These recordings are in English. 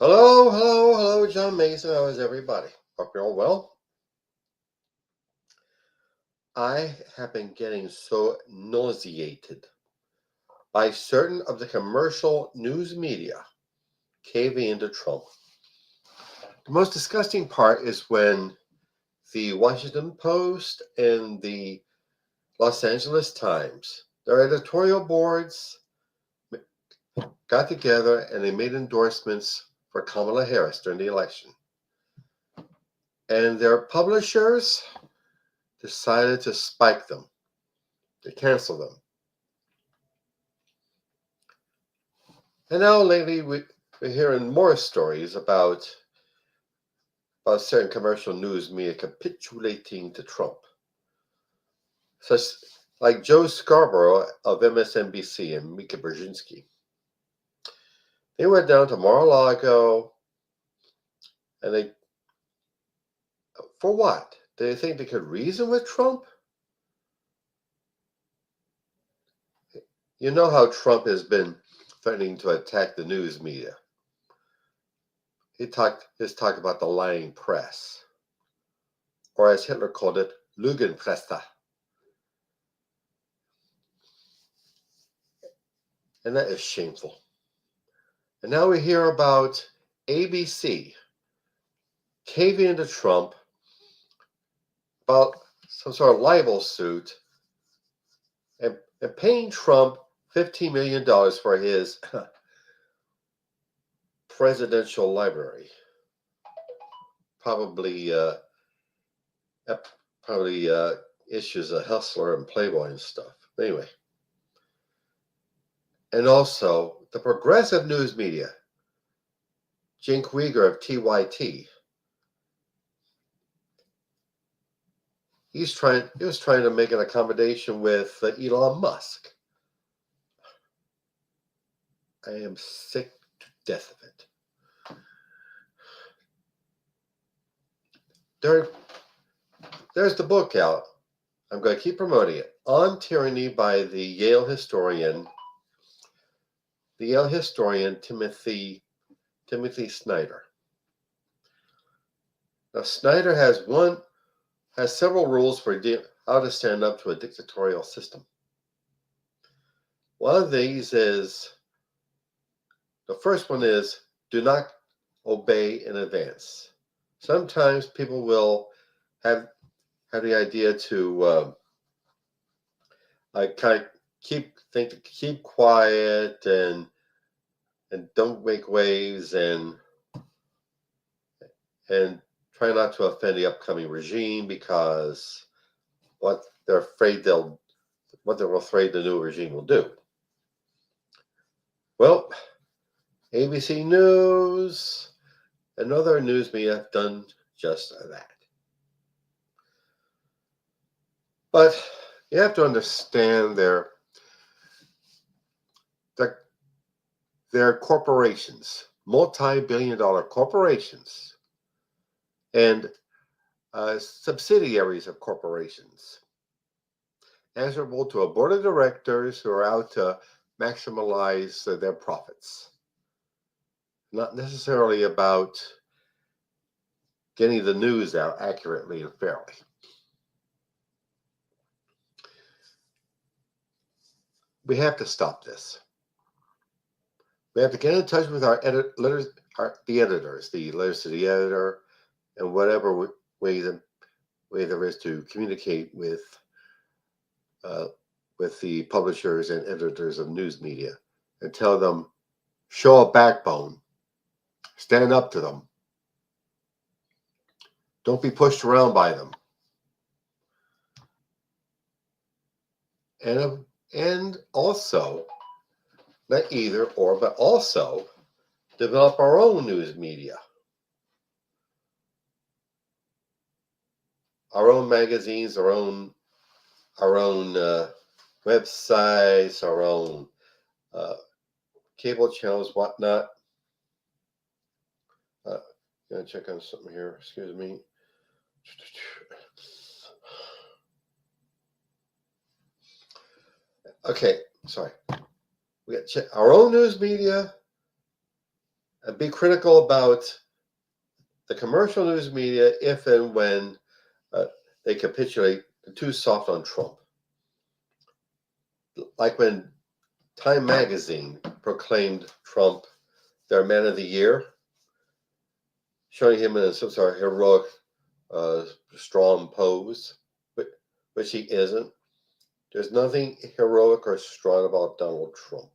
Hello, hello, hello, John Mason. How is everybody? Hope you're all well. I have been getting so nauseated by certain of the commercial news media caving into Trump. The most disgusting part is when the Washington Post and the Los Angeles Times, their editorial boards, got together and they made endorsements for Kamala Harris during the election. And their publishers decided to spike them, to cancel them. And now lately we're hearing more stories about certain commercial news media capitulating to Trump. Such like Joe Scarborough of MSNBC and Mika Brzezinski. They went down to Mar-a-Lago and they, for what? Do they think they could reason with Trump? You know how Trump has been threatening to attack the news media. His talk about the lying press, or as Hitler called it, Lügenpresse. And that is shameful. And now we hear about ABC caving into Trump about some sort of libel suit and paying Trump $15 million for his presidential library. Probably issues of Hustler and Playboy and stuff. Anyway. And also the progressive news media, Cenk Uygur of TYT. He was trying to make an accommodation with Elon Musk. I am sick to death of it. There's the book out. I'm going to keep promoting it. On Tyranny by the Yale historian Timothy Snyder. Now Snyder has several rules for how to stand up to a dictatorial system. One of these is, the first one is, do not obey in advance. Sometimes people will have the idea to kind of keep quiet and don't make waves and try not to offend the upcoming regime because what they're afraid the new regime will do. Well, ABC News and other news media have done just that. But you have to understand their corporations, multi-billion-dollar corporations, and subsidiaries of corporations, answerable to a board of directors who are out to maximize their profits. Not necessarily about getting the news out accurately and fairly. We have to stop this. We have to get in touch with the editors, the letters to the editor, and whatever way there is to communicate with the publishers and editors of news media, and tell them, show a backbone, stand up to them, don't be pushed around by them, and also not either or, but also develop our own news media, our own magazines, our own websites, our own cable channels, whatnot. Gonna check on something here. Excuse me. Okay, sorry. We got our own news media, And be critical about the commercial news media if and when they capitulate too soft on Trump. Like when Time magazine proclaimed Trump their man of the year, showing him in some sort of heroic, strong pose, which he isn't. There's nothing heroic or strong about Donald Trump.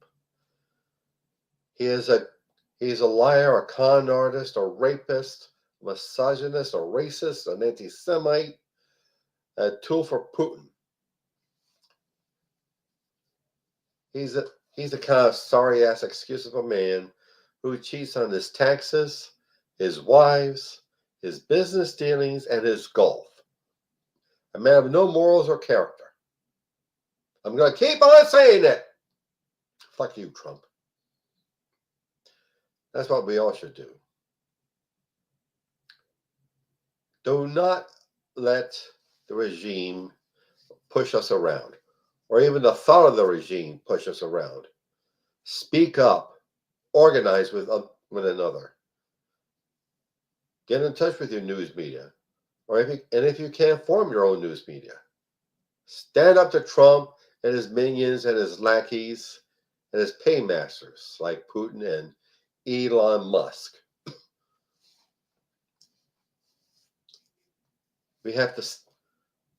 He's a liar, a con artist, a rapist, a misogynist, a racist, an anti-Semite, a tool for Putin. He's the kind of sorry-ass excuse of a man who cheats on his taxes, his wives, his business dealings, and his golf. A man of no morals or character. I'm going to keep on saying it. Fuck you, Trump. That's what we all should do. Do not let the regime push us around, or even the thought of the regime push us around. Speak up. Organize with one another. Get in touch with your news media, if you can't form your own news media. Stand up to Trump and his minions and his lackeys and his paymasters like Putin and Elon Musk.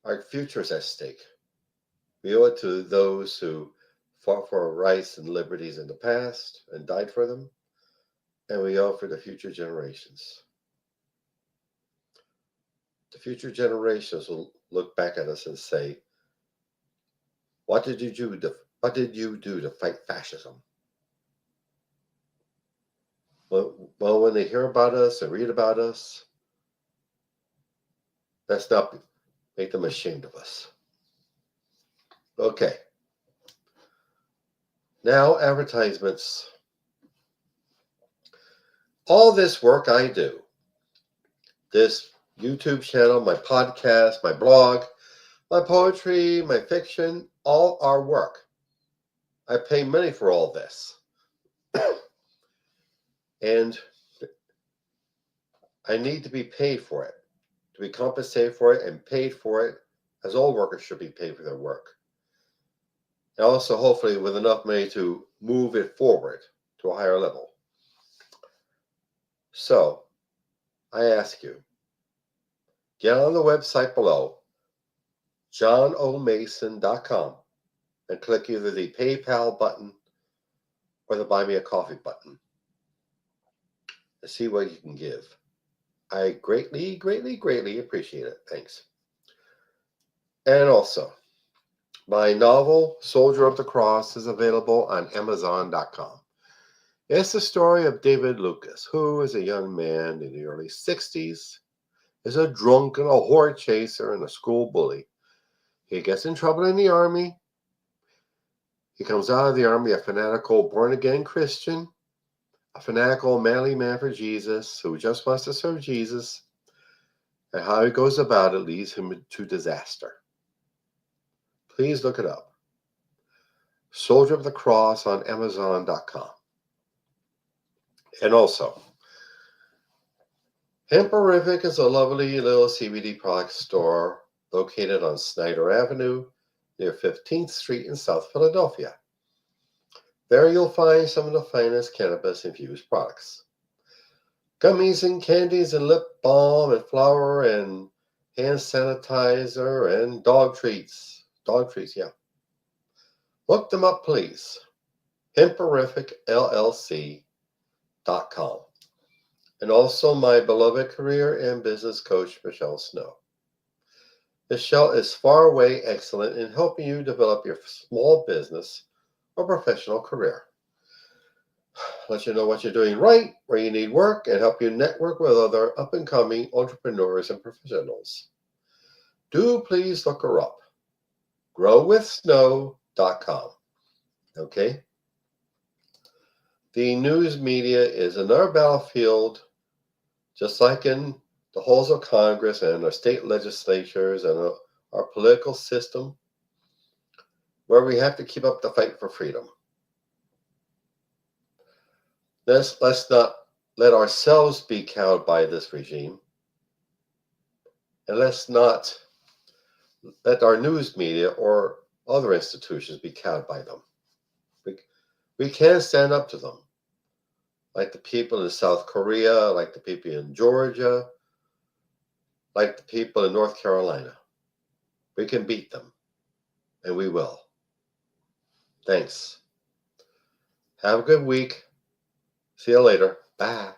Our future is at stake. We owe it to those who fought for our rights and liberties in the past and died for them, and we owe it for the future generations. The future generations will look back at us and say, what did you do to fight fascism? Well, when they hear about us and read about us, let's not make them ashamed of us. Okay. Now, advertisements. All this work I do, this YouTube channel, my podcast, my blog, my poetry, my fiction, all our work. I pay money for all this. And I need to be paid for it, to be compensated for it and paid for it, as all workers should be paid for their work. And also, hopefully, with enough money to move it forward to a higher level. So, I ask you, get on the website below, johnomason.com, and click either the PayPal button or the Buy Me a Coffee button and see what you can give. I greatly, greatly, greatly appreciate it. Thanks. And also, my novel, Soldier of the Cross, is available on Amazon.com. It's the story of David Lucas, who is a young man in the early 60s, is a drunk and a whore chaser and a school bully. He gets in trouble in the army. He comes out of the army a fanatical, born-again Christian, a fanatical, manly man for Jesus who just wants to serve Jesus, and how he goes about it leads him to disaster. Please look it up. Soldier of the Cross on Amazon.com. And also, Hemperific is a lovely little CBD product store located on Snyder Avenue near 15th Street in South Philadelphia. There you'll find some of the finest cannabis-infused products. Gummies and candies and lip balm and flour and hand sanitizer and dog treats. Dog treats, yeah. Look them up, please. HemperificLLC.com. And also my beloved career and business coach, Michelle Snow. Michelle is far away excellent in helping you develop your small business or professional career. Let you know what you're doing right, where you need work, and help you network with other up-and-coming entrepreneurs and professionals. Do please look her up. growwithsnow.com. Okay? The news media is another battlefield, just like in the halls of Congress and our state legislatures and our political system, where we have to keep up the fight for freedom. Let's not let ourselves be cowed by this regime, and let's not let our news media or other institutions be cowed by them. We can stand up to them, like the people in South Korea, like the people in Georgia, like the people in North Carolina. We can beat them, and we will. Thanks. Have a good week. See you later. Bye.